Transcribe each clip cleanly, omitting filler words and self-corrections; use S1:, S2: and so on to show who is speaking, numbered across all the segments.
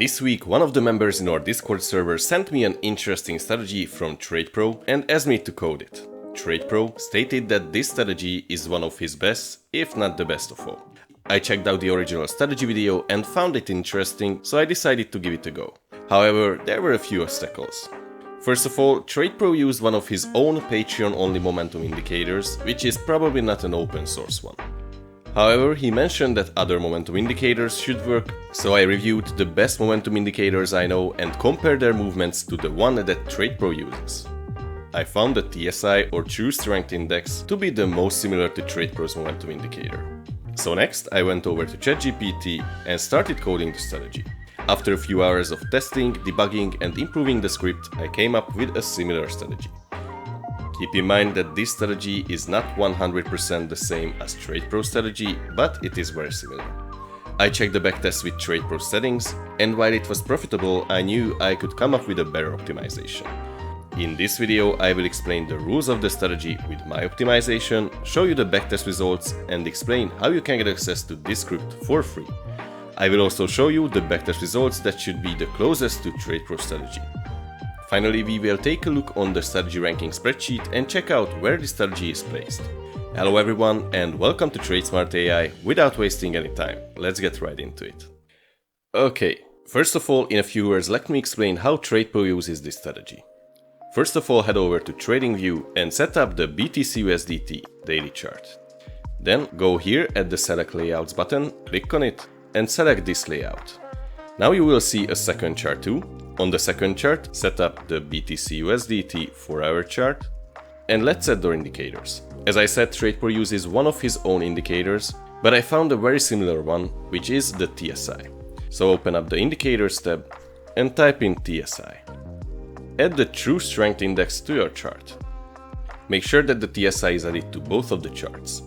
S1: This week, one of the members in our Discord server sent me an interesting strategy from TradePro and asked me to code it. TradePro stated that this strategy is one of his best, if not the best of all. I checked out the original strategy video and found it interesting, so I decided to give it a go. However, there were a few obstacles. First of all, TradePro used one of his own Patreon-only momentum indicators, which is probably not an open source one. However, he mentioned that other momentum indicators should work, so I reviewed the best momentum indicators I know and compared their movements to the one that TradePro uses. I found the TSI or True Strength Index to be the most similar to TradePro's momentum indicator. So next, I went over to ChatGPT and started coding the strategy. After a few hours of testing, debugging and improving the script, I came up with a similar strategy. Keep in mind that this strategy is not 100% the same as TradePro's strategy, but it is very similar. I checked the backtest with TradePro's settings, and while it was profitable, I knew I could come up with a better optimization. In this video, I will explain the rules of the strategy with my optimization, show you the backtest results, and explain how you can get access to this script for free. I will also show you the backtest results that should be the closest to TradePro's strategy. Finally, we will take a look on the strategy ranking spreadsheet and check out where the strategy is placed. Hello everyone and welcome to TradeSmart AI. Without wasting any time, let's get right into it. Okay, first of all, in a few words, let me explain how TradePro uses this strategy. First of all, head over to TradingView and set up the BTC/USDT daily chart. Then go here at the Select Layouts button, click on it and select this layout. Now you will see a second chart too. On the second chart, set up the BTC/USDT 4-hour chart and let's set our indicators. As I said, TradePro uses one of his own indicators, but I found a very similar one, which is the TSI. So open up the Indicators tab and type in TSI. Add the True Strength Index to your chart. Make sure that the TSI is added to both of the charts.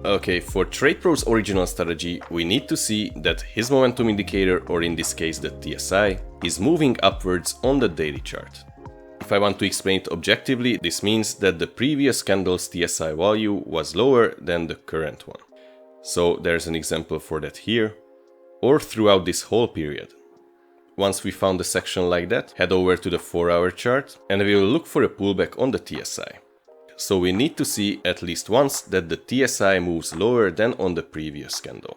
S1: Okay, for TradePro's original strategy, we need to see that his momentum indicator, or in this case the TSI, is moving upwards on the daily chart. If I want to explain it objectively, this means that the previous candle's TSI value was lower than the current one. So there's an example for that here, or throughout this whole period. Once we found a section like that, head over to the 4-hour chart and we will look for a pullback on the TSI. So we need to see at least once that the TSI moves lower than on the previous candle.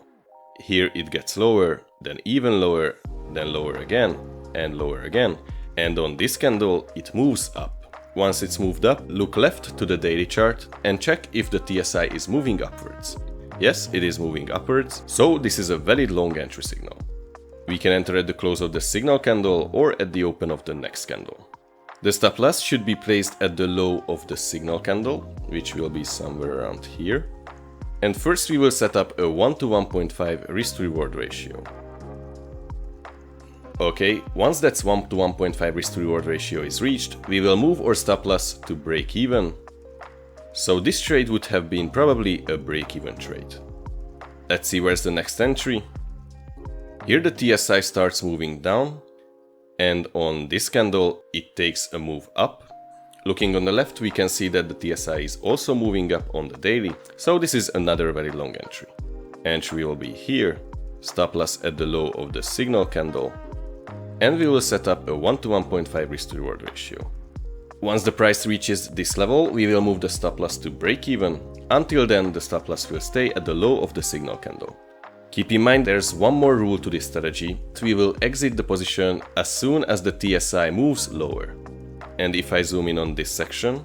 S1: Here it gets lower, then even lower, then lower again, and lower again. And on this candle, it moves up. Once it's moved up, look left to the daily chart and check if the TSI is moving upwards. Yes, it is moving upwards, so this is a valid long entry signal. We can enter at the close of the signal candle or at the open of the next candle. The stop loss should be placed at the low of the signal candle, which will be somewhere around here. And first we will set up a 1 to 1.5 risk-to-reward ratio. Okay, once that's 1 to 1.5 risk-to-reward ratio is reached, we will move our stop loss to break even. So this trade would have been probably a break-even trade. Let's see where's the next entry. Here the TSI starts moving down. And on this candle, it takes a move up. Looking on the left, we can see that the TSI is also moving up on the daily, so this is another very long entry. Entry will be here, stop loss at the low of the signal candle, and we will set up a 1 to 1.5 risk-to-reward ratio. Once the price reaches this level, we will move the stop loss to break even. Until then, the stop loss will stay at the low of the signal candle. Keep in mind there's one more rule to this strategy. We will exit the position as soon as the TSI moves lower. And if I zoom in on this section,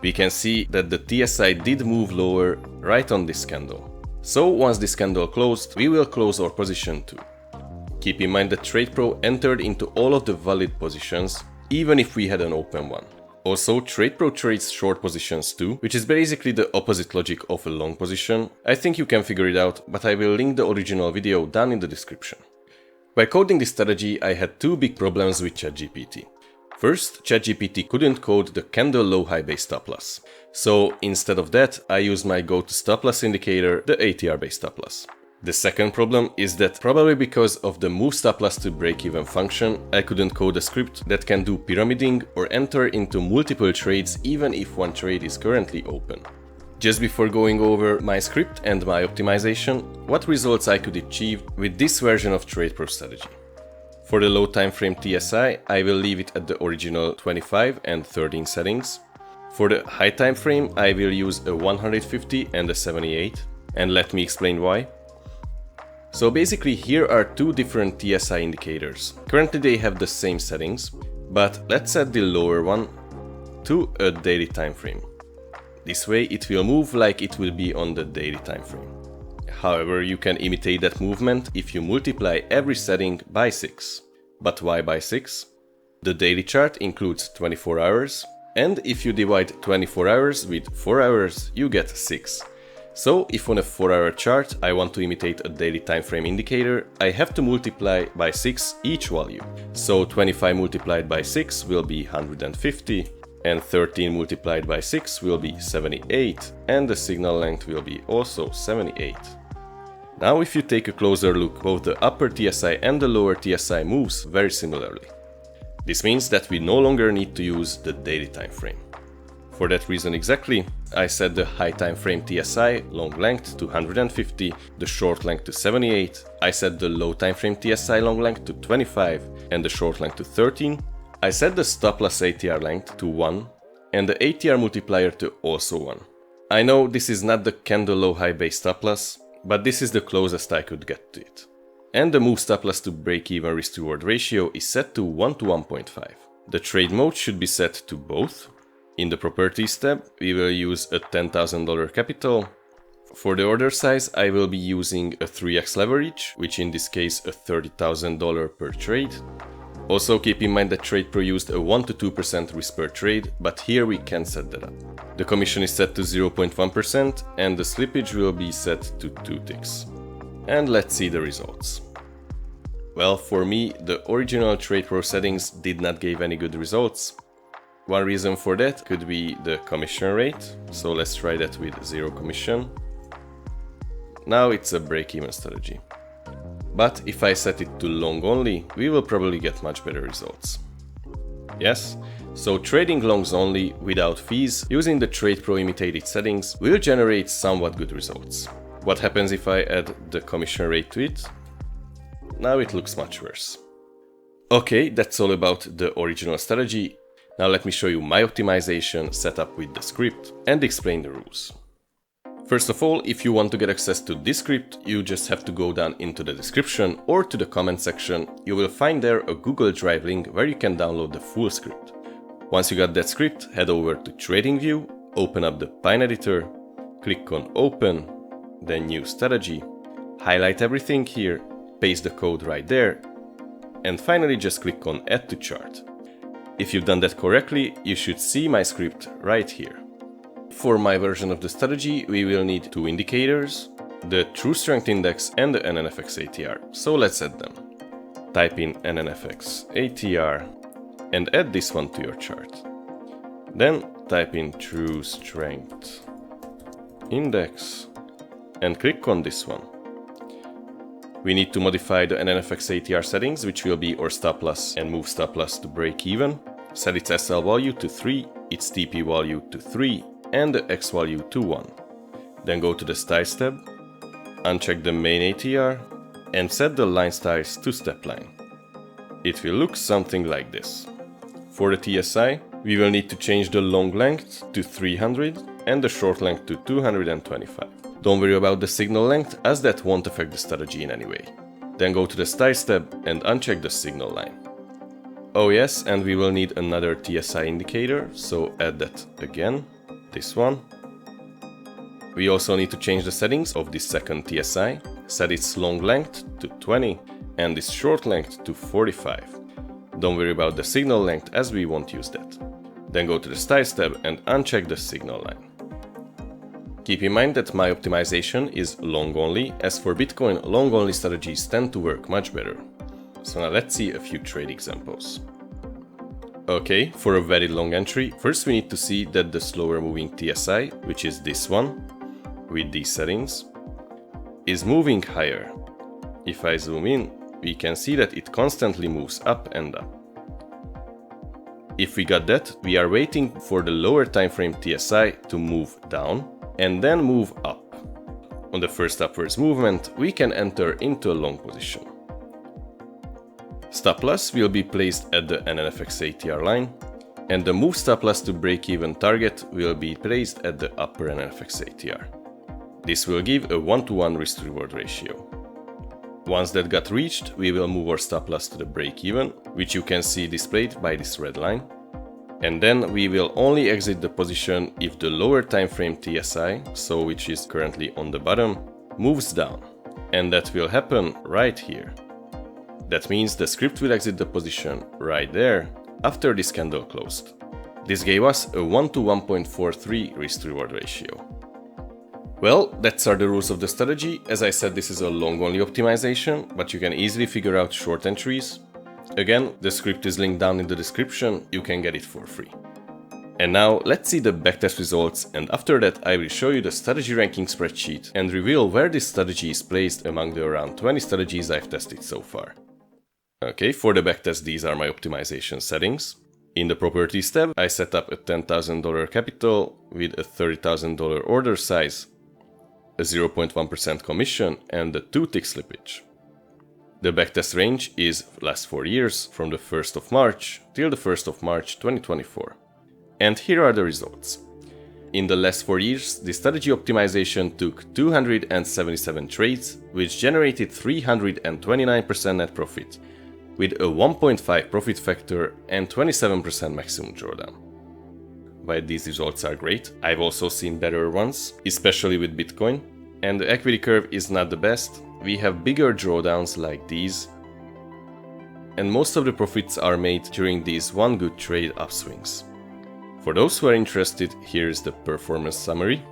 S1: we can see that the TSI did move lower right on this candle. So once this candle closed, we will close our position too. Keep in mind that TradePro entered into all of the valid positions, even if we had an open one. Also, TradePro trades short positions too, which is basically the opposite logic of a long position. I think you can figure it out, but I will link the original video down in the description. By coding this strategy, I had two big problems with ChatGPT. First, ChatGPT couldn't code the candle low high base stop loss. So instead of that, I used my go-to stop loss indicator, the ATR base stop loss. The second problem is that probably because of the move stop loss to break-even function, I couldn't code a script that can do pyramiding or enter into multiple trades even if one trade is currently open. Just before going over my script and my optimization, what results I could achieve with this version of TradePro strategy. For the low time frame TSI, I will leave it at the original 25 and 13 settings. For the high time frame, I will use a 150 and a 78, and let me explain why. So basically here are two different TSI indicators. Currently they have the same settings, but let's set the lower one to a daily time frame. This way it will move like it will be on the daily time frame. However, you can imitate that movement if you multiply every setting by 6. But why by 6? The daily chart includes 24 hours, and if you divide 24 hours with 4 hours, you get 6. So if on a 4-hour chart I want to imitate a daily time frame indicator, I have to multiply by 6 each value. So 25 multiplied by 6 will be 150, and 13 multiplied by 6 will be 78, and the signal length will be also 78. Now if you take a closer look, both the upper TSI and the lower TSI moves very similarly. This means that we no longer need to use the daily time frame. For that reason exactly, I set the high time frame TSI long length to 150, the short length to 78, I set the low time frame TSI long length to 25 and the short length to 13, I set the stop loss ATR length to 1 and the ATR multiplier to also 1. I know this is not the candle low high base stop loss, but this is the closest I could get to it. And the move stop loss to break-even risk-reward ratio is set to 1 to 1.5. The trade mode should be set to both. In the Properties tab, we will use a $10,000 capital. For the order size, I will be using a 3x leverage, which in this case a $30,000 per trade. Also keep in mind that TradePro used a 1 to 2% risk per trade, but here we can set that up. The commission is set to 0.1% and the slippage will be set to 2 ticks. And let's see the results. Well, for me, the original TradePro settings did not give any good results. One reason for that could be the commission rate, so let's try that with 0 commission. Now it's a break-even strategy. But if I set it to long only, we will probably get much better results. Yes, so trading longs only without fees using the TradePro imitated settings will generate somewhat good results. What happens if I add the commission rate to it? Now it looks much worse. Okay, that's all about the original strategy. Now let me show you my optimization set up with the script and explain the rules. First of all, if you want to get access to this script, you just have to go down into the description or to the comment section. You will find there a Google Drive link where you can download the full script. Once you got that script, head over to TradingView, open up the Pine editor, click on Open, then New Strategy, highlight everything here, paste the code right there, and finally just click on Add to Chart. If you've done that correctly, you should see my script right here. For my version of the strategy, we will need 2 indicators, the True Strength Index and the NNFX ATR, so let's add them. Type in NNFX ATR and add this one to your chart. Then type in True Strength Index and click on this one. We need to modify the NNFX ATR settings, which will be our stop loss and move stop loss to break even. Set its SL value to 3, its TP value to 3, and the X value to 1. Then go to the Styles tab, uncheck the main ATR, and set the line styles to step line. It will look something like this. For the TSI, we will need to change the long length to 300 and the short length to 225. Don't worry about the signal length, as that won't affect the strategy in any way. Then go to the Styles tab and uncheck the signal line. Oh yes, and we will need another TSI indicator, so add that again, this one. We also need to change the settings of this second TSI, set its long length to 20 and its short length to 45. Don't worry about the signal length, as we won't use that. Then go to the Styles tab and uncheck the signal line. Keep in mind that my optimization is long only, as for Bitcoin, long only strategies tend to work much better. So now let's see a few trade examples. Okay, for a very long entry, first we need to see that the slower moving TSI, which is this one, with these settings, is moving higher. If I zoom in, we can see that it constantly moves up and up. If we got that, we are waiting for the lower time frame TSI to move down and then move up. On the first upwards movement, we can enter into a long position. Stop loss will be placed at the NNFX ATR line, and the move stop loss to break-even target will be placed at the upper NNFX ATR. This will give a 1-to-1 risk-to-reward ratio. Once that got reached, we will move our stop loss to the break-even, which you can see displayed by this red line. And then we will only exit the position if the lower time frame TSI, so which is currently on the bottom, moves down. And that will happen right here. That means the script will exit the position right there after this candle closed. This gave us a 1-to-1.43 risk-to-reward ratio. Well, that's are the rules of the strategy. As I said, this is a long-only optimization, but you can easily figure out short entries. Again, the script is linked down in the description, you can get it for free. And now let's see the backtest results, and after that I will show you the strategy ranking spreadsheet and reveal where this strategy is placed among the around 20 strategies I've tested so far. Okay, for the backtest these are my optimization settings. In the Properties tab I set up a $10,000 capital with a $30,000 order size, a 0.1% commission and a 2-tick slippage. The backtest range is last 4 years from the 1st of March till the 1st of March 2024. And here are the results. In the last 4 years, the strategy optimization took 277 trades, which generated 329% net profit, with a 1.5 profit factor and 27% maximum drawdown. While these results are great, I've also seen better ones, especially with Bitcoin, and the equity curve is not the best. We have bigger drawdowns like these, and most of the profits are made during these one good trade upswings. For those who are interested, here is the performance summary.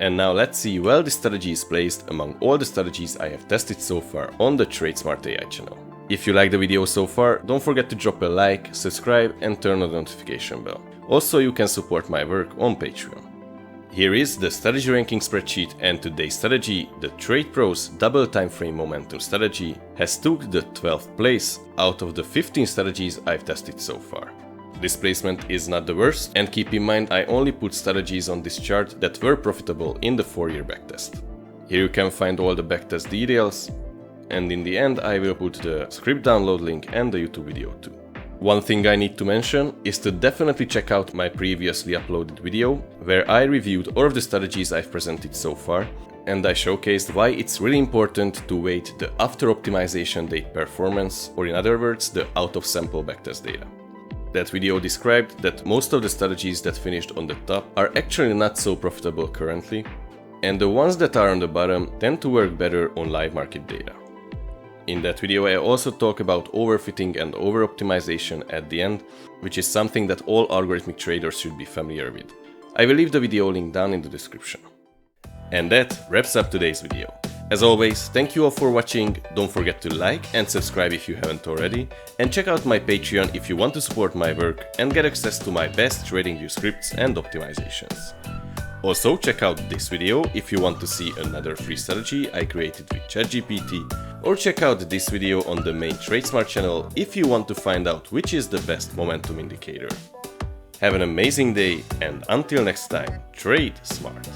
S1: And now let's see where this strategy is placed among all the strategies I have tested so far on the TradeSmart AI channel. If you like the video so far, don't forget to drop a like, subscribe and turn on the notification bell. Also, you can support my work on Patreon. Here is the strategy ranking spreadsheet, and today's strategy, the TradePro's double time frame momentum strategy, has took the 12th place out of the 15 strategies I've tested so far. This placement is not the worst, and keep in mind I only put strategies on this chart that were profitable in the 4-year backtest. Here you can find all the backtest details, and in the end I will put the script download link and the YouTube video too. One thing I need to mention is to definitely check out my previously uploaded video, where I reviewed all of the strategies I've presented so far, and I showcased why it's really important to weight the after optimization date performance, or in other words, the out of sample backtest data. That video described that most of the strategies that finished on the top are actually not so profitable currently, and the ones that are on the bottom tend to work better on live market data. In that video I also talk about overfitting and over-optimization at the end, which is something that all algorithmic traders should be familiar with. I will leave the video link down in the description. And that wraps up today's video. As always, thank you all for watching, don't forget to like and subscribe if you haven't already, and check out my Patreon if you want to support my work and get access to my best TradingView scripts and optimizations. Also, check out this video if you want to see another free strategy I created with ChatGPT, or check out this video on the main TradeSmart channel if you want to find out which is the best momentum indicator. Have an amazing day, and until next time, trade smart!